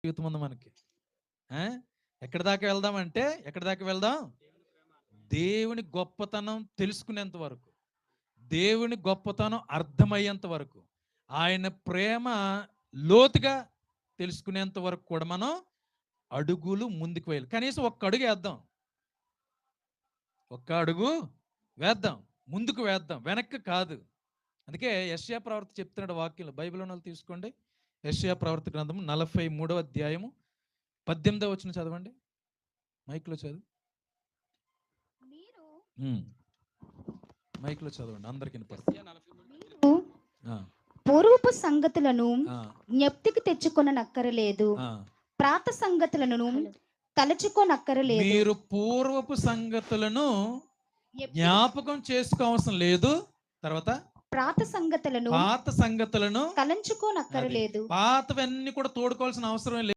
జీవితం ఉంది మనకి. ఎక్కడి దాకా వెళ్దామంటే ఎక్కడి దాకా వెళ్దాం? దేవుని గొప్పతనం తెలుసుకునేంత వరకు, దేవుని గొప్పతనం అర్థమయ్యేంత వరకు, ఆయన ప్రేమ లోతుగా తెలుసుకునేంత వరకు కూడా మనం అడుగులు ముందుకు వేయాలి. కనీసం ఒక్క అడుగు వేద్దాం, ఒక్క అడుగు వేద్దాం, ముందుకు వేద్దాం, వెనక్కి కాదు. అందుకే యెషయా ప్రవక్త చెప్తున్నాడు వాక్యంలో. బైబిల్ వాళ్ళు తీసుకోండి, యెషయా ప్రవక్త గ్రంథము 43వ అధ్యాయము 18వ వచనం చదవండి. మైక్లో చదువు, మైక్లో చదవండి, అందరికి పూర్వపు సంగతులను జ్ఞప్తికి తెచ్చుకొనక్కరలేదు, ప్రాత సంగతులను తలచుకోనక్కరలేదు. మీరు పూర్వపు సంగతులను జ్ఞాపకం చేసుకోవసరం లేదు. తర్వాత పాత సంగతులను తలంచుకోనక్కరలేదు. పాతవన్నీ కూడా తోడుకోవాల్సిన అవసరం లేదు.